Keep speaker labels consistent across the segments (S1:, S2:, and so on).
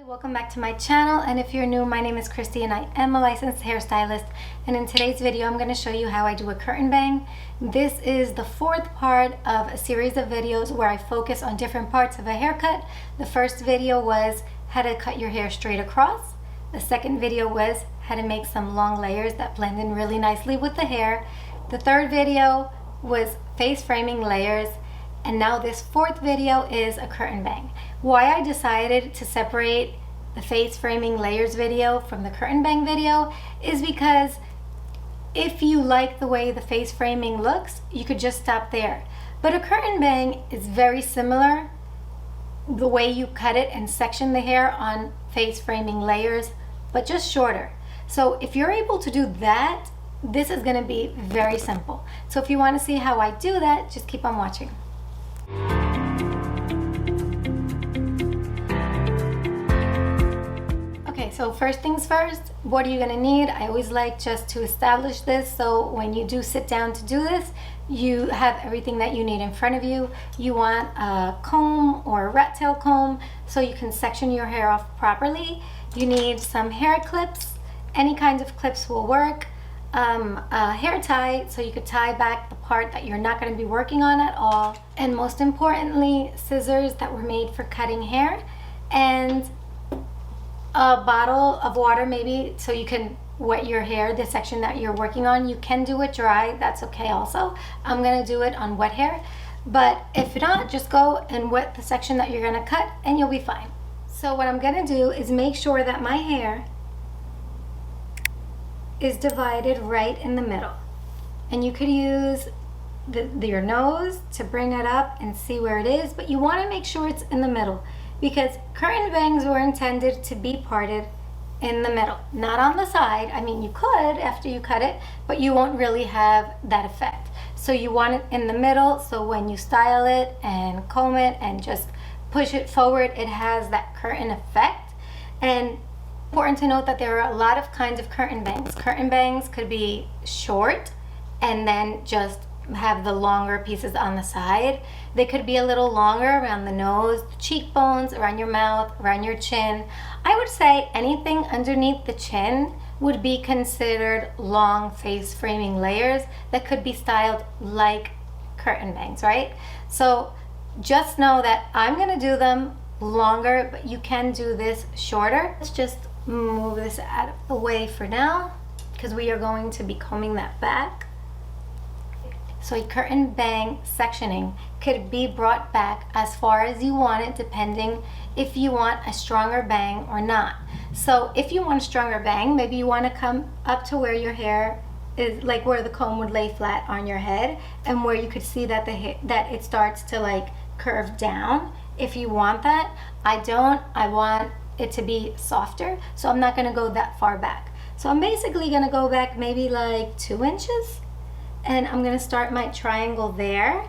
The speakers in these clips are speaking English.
S1: Welcome back to my channel, and if you're new, my name is Christy and I am a licensed hairstylist, and in today's video I'm going to show you how I do a curtain bang. This is the fourth part of a series of videos where I focus on different parts of a haircut. The first video was how to cut your hair straight across. The second video was how to make some long layers that blend in really nicely with the hair. The third video was face framing layers, and now this fourth video is a curtain bang. Why I decided to separate the face framing layers video from the curtain bang video is because if you like the way the face framing looks, you could just stop there. But a curtain bang is very similar, the way you cut it and section the hair on face framing layers, but just shorter. So if you're able to do that, this is going to be very simple. So if you want to see how I do that, just keep on watching. So first things first, what are you gonna need? I always like just to establish this so when you do sit down to do this, you have everything that you need in front of you. You want a comb or a rat tail comb so you can section your hair off properly. You need some hair clips. Any kinds of clips will work. A hair tie so you could tie back the part that you're not going to be working on at all. And most importantly, scissors that were made for cutting hair, and a bottle of water maybe so you can wet your hair, the section that you're working on. You can do it dry, that's okay also. I'm gonna do it on wet hair, but if not, just go and wet the section that you're gonna cut and you'll be fine. So what I'm gonna do is make sure that my hair is divided right in the middle, and you could use your nose to bring it up and see where it is, but you want to make sure it's in the middle, because curtain bangs were intended to be parted in the middle, not on the side. I mean, you could after you cut it, but you won't really have that effect. So you want it in the middle, so when you style it and comb it and just push it forward, it has that curtain effect. And important to note that there are a lot of kinds of curtain bangs. Curtain bangs could be short and then just have the longer pieces on the side. They could be a little longer around the nose, the cheekbones, around your mouth, around your chin. I would say anything underneath the chin would be considered long face framing layers that could be styled like curtain bangs, right? So just know that I'm gonna do them longer, but you can do this shorter. Let's just move this out of the way for now because we are going to be combing that back. So a curtain bang sectioning could be brought back as far as you want it, depending if you want a stronger bang or not. So if you want a stronger bang, maybe you want to come up to where your hair is, like where the comb would lay flat on your head, and where you could see that that it starts to like curve down. If you want that, I don't. I want it to be softer, so I'm not going to go that far back. So I'm basically going to go back maybe like 2 inches. And I'm going to start my triangle there,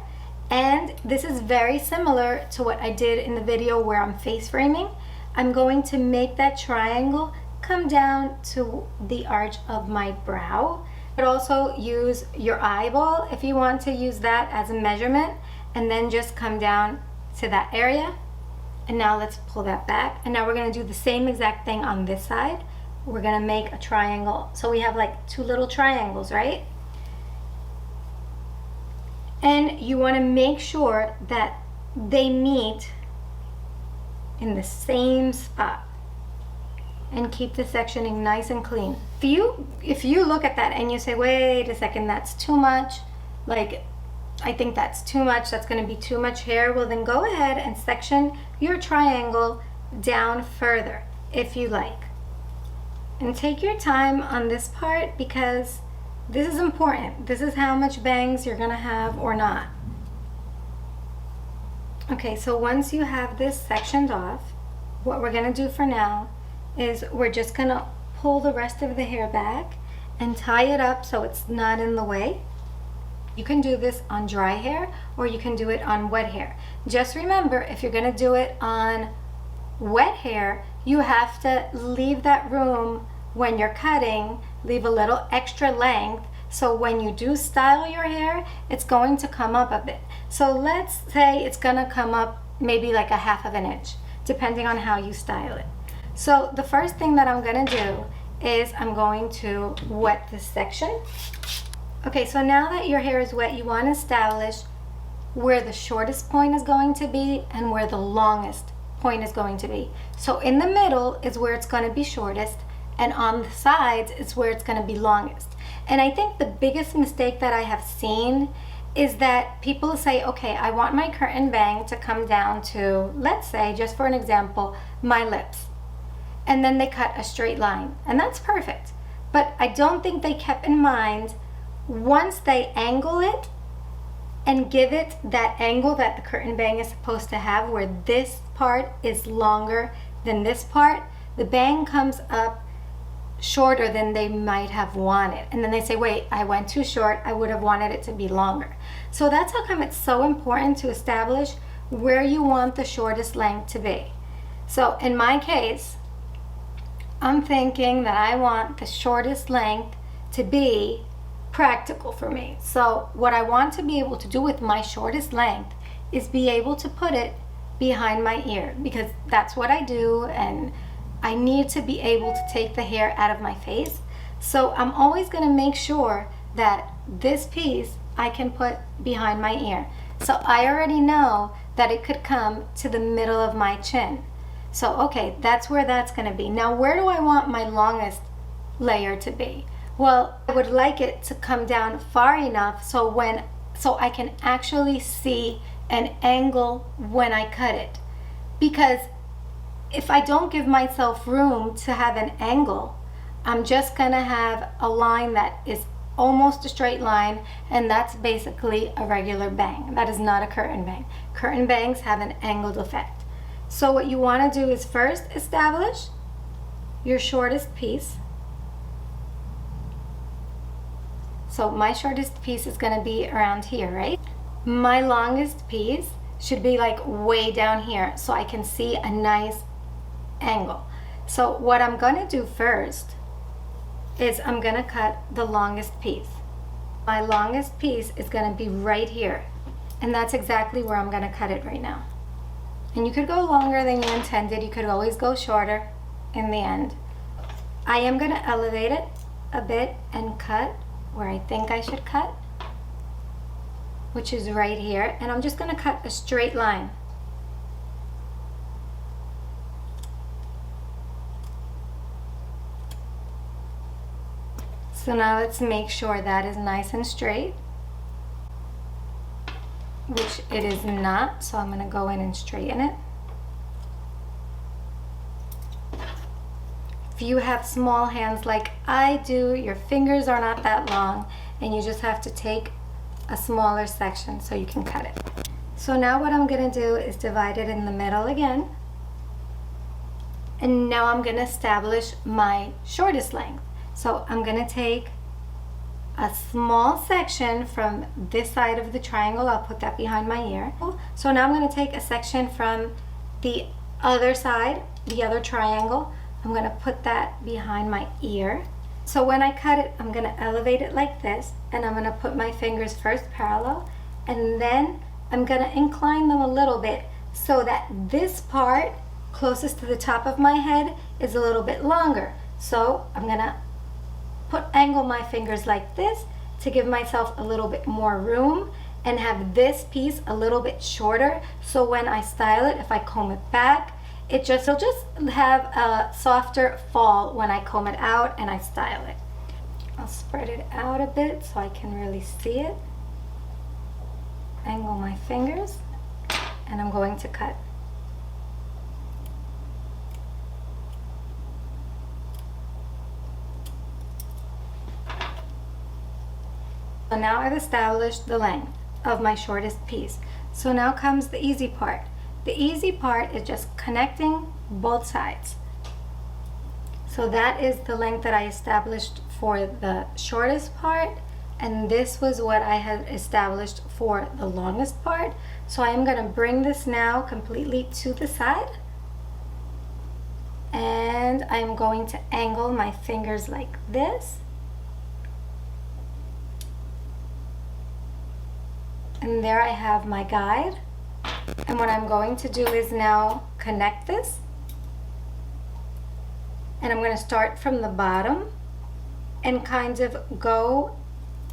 S1: and this is very similar to what I did in the video where I'm face framing. I'm going to make that triangle come down to the arch of my brow. But also use your eyeball if you want to use that as a measurement, and then just come down to that area. And now let's pull that back, and now we're going to do the same exact thing on this side. We're going to make a triangle, so we have like 2 little triangles, right? And you want to make sure that they meet in the same spot, and keep the sectioning nice and clean. If you look at that and you say, wait a second, that's too much, like I think that's too much, that's going to be too much hair, well then go ahead and section your triangle down further if you like. And take your time on this part because this is important. This is how much bangs you're gonna have or not. Okay, so once you have this sectioned off, what we're gonna do for now is we're just gonna pull the rest of the hair back and tie it up so it's not in the way. You can do this on dry hair or you can do it on wet hair. Just remember, if you're gonna do it on wet hair, you have to leave that room when you're cutting, leave a little extra length, so when you do style your hair, it's going to come up a bit. So let's say it's gonna come up maybe like a 1/2 inch, depending on how you style it. So the first thing that I'm gonna do is I'm going to wet this section. Okay, so now that your hair is wet, you want to establish where the shortest point is going to be and where the longest point is going to be. So in the middle is where it's going to be shortest, and on the sides is where it's going to be longest. And I think the biggest mistake that I have seen is that people say, okay, I want my curtain bang to come down to, let's say, just for an example, my lips. And then they cut a straight line, and that's perfect. But I don't think they kept in mind, once they angle it and give it that angle that the curtain bang is supposed to have, where this part is longer than this part, the bang comes up shorter than they might have wanted. And then they say, wait, I went too short, I would have wanted it to be longer. So that's how come it's so important to establish where you want the shortest length to be. So in my case, I'm thinking that I want the shortest length to be practical for me. So what I want to be able to do with my shortest length is be able to put it behind my ear, because that's what I do, and I need to be able to take the hair out of my face. So I'm always going to make sure that this piece I can put behind my ear. So I already know that it could come to the middle of my chin. So okay, that's where that's going to be. Now where do I want my longest layer to be? Well, I would like it to come down far enough so I can actually see an angle when I cut it. Because if I don't give myself room to have an angle, I'm just gonna have a line that is almost a straight line, and that's basically a regular bang. That is not a curtain bang. Curtain bangs have an angled effect. So what you want to do is first establish your shortest piece. So my shortest piece is going to be around here, right? My longest piece should be like way down here so I can see a nice angle. So what I'm going to do first is I'm going to cut the longest piece. My longest piece is going to be right here, and that's exactly where I'm going to cut it right now. And you could go longer than you intended. You could always go shorter in the end. I am going to elevate it a bit and cut where I think I should cut, which is right here. And I'm just going to cut a straight line. So now let's make sure that is nice and straight, which it is not, so I'm going to go in and straighten it. If you have small hands like I do, your fingers are not that long, and you just have to take a smaller section so you can cut it. So now what I'm going to do is divide it in the middle again, and now I'm going to establish my shortest length. So I'm going to take a small section from this side of the triangle. I'll put that behind my ear. So now I'm going to take a section from the other side, the other triangle. I'm going to put that behind my ear. So when I cut it, I'm going to elevate it like this, and I'm going to put my fingers first parallel, and then I'm going to incline them a little bit so that this part closest to the top of my head is a little bit longer. So I'm going to angle my fingers like this to give myself a little bit more room and have this piece a little bit shorter, so when I style it, if I comb it back, it'll just have a softer fall when I comb it out and I style it. I'll spread it out a bit so I can really see it. Angle my fingers, and I'm going to cut. So now I've established the length of my shortest piece. So now comes the easy part. The easy part is just connecting both sides. So that is the length that I established for the shortest part, and this was what I had established for the longest part. So I am going to bring this now completely to the side, and I'm going to angle my fingers like this. And there I have my guide. And what I'm going to do is now connect this. And I'm going to start from the bottom and kind of go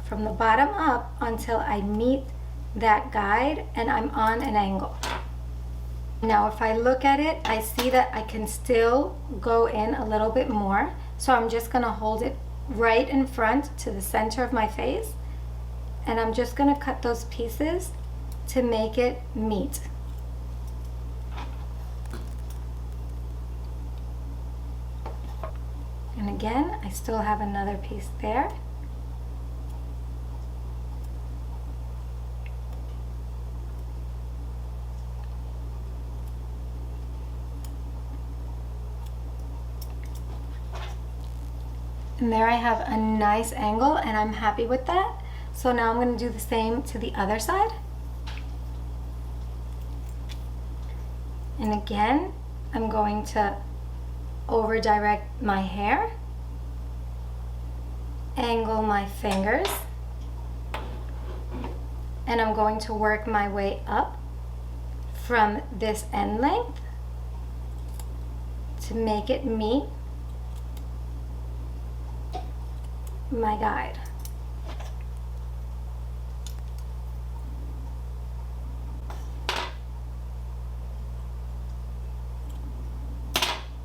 S1: from the bottom up until I meet that guide and I'm on an angle. Now if I look at it, I see that I can still go in a little bit more. So I'm just going to hold it right in front to the center of my face, and I'm just going to cut those pieces to make it meet. And again, I still have another piece there. And there I have a nice angle, and I'm happy with that. So now I'm going to do the same to the other side. And again, I'm going to over direct my hair, angle my fingers, and I'm going to work my way up from this end length to make it meet my guide.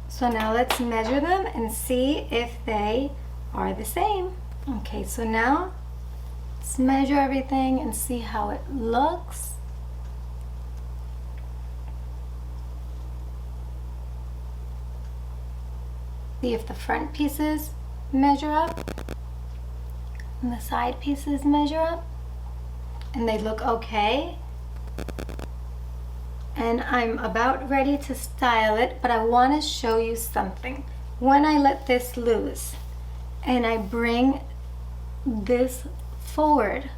S1: So now let's measure them and see if they are the same. Okay, so now let's measure everything and see how it looks. See if the front pieces measure up and the side pieces measure up, and they look okay. And I'm about ready to style it, but I want to show you something. When I let this loose and I bring this forward,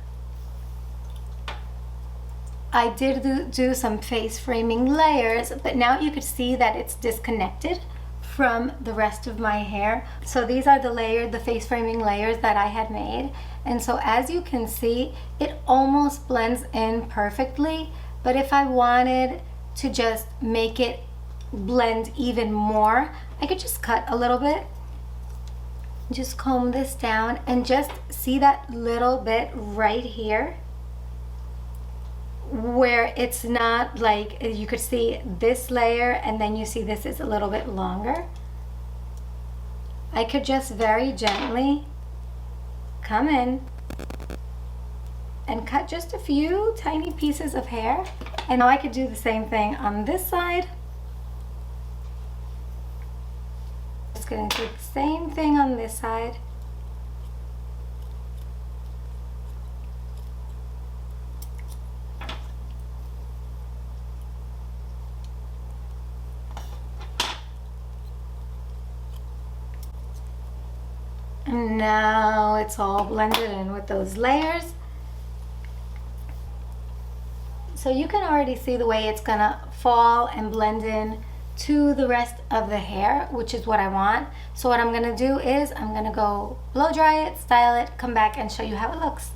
S1: I did do some face framing layers, but now you could see that it's disconnected from the rest of my hair. So these are the face framing layers that I had made. And so as you can see, it almost blends in perfectly. But if I wanted to just make it blend even more, I could just cut a little bit. Just comb this down and just see that little bit right here where it's not like, you could see this layer and then you see this is a little bit longer. I could just very gently come in and cut just a few tiny pieces of hair. And now I could do the same thing on this side. Just gonna do the same thing on this side. And now it's all blended in with those layers. So you can already see the way it's gonna fall and blend in to the rest of the hair, which is what I want. So what I'm gonna do is I'm gonna go blow dry it, style it, come back and show you how it looks.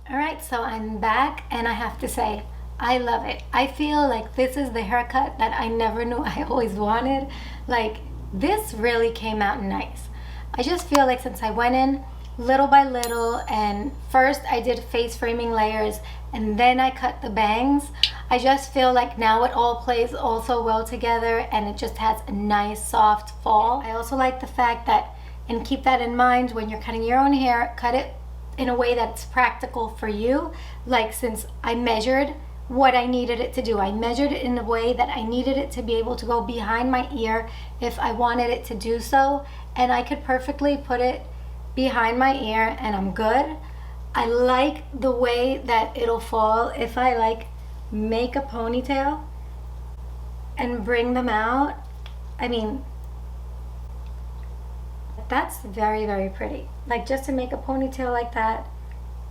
S1: All right, so I'm back and I have to say, I love it. I feel like this is the haircut that I never knew I always wanted. Like, this really came out nice. I just feel like since I went in little by little, and first I did face framing layers and then I cut the bangs, I just feel like now it all plays also well together and it just has a nice soft fall. I also like the fact that, and keep that in mind when you're cutting your own hair, cut it in a way that's practical for you. Like, since I measured what I needed it to do, I measured it in a way that I needed it to be able to go behind my ear if I wanted it to do so, and I could perfectly put it behind my ear and I'm good. I like the way that it'll fall if I like make a ponytail and bring them out. I mean, that's very, very pretty. Like, just to make a ponytail like that,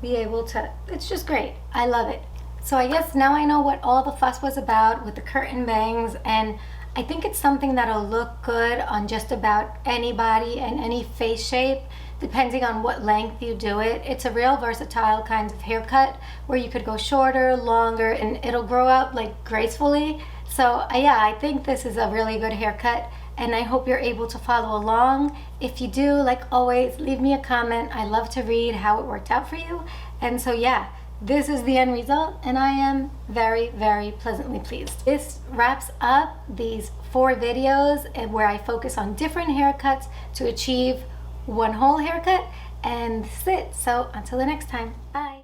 S1: be able to, it's just great. I love it. So I guess now I know what all the fuss was about with the curtain bangs, and I think it's something that'll look good on just about anybody and any face shape, depending on what length you do it. It's a real versatile kind of haircut where you could go shorter, longer, and it'll grow out like gracefully. So yeah, I think this is a really good haircut and I hope you're able to follow along. If you do, like always, leave me a comment. I love to read how it worked out for you. And so yeah, this is the end result, and I am very, very pleasantly pleased. This wraps up these 4 videos where I focus on different haircuts to achieve one whole haircut, and that's it. So until the next time, bye.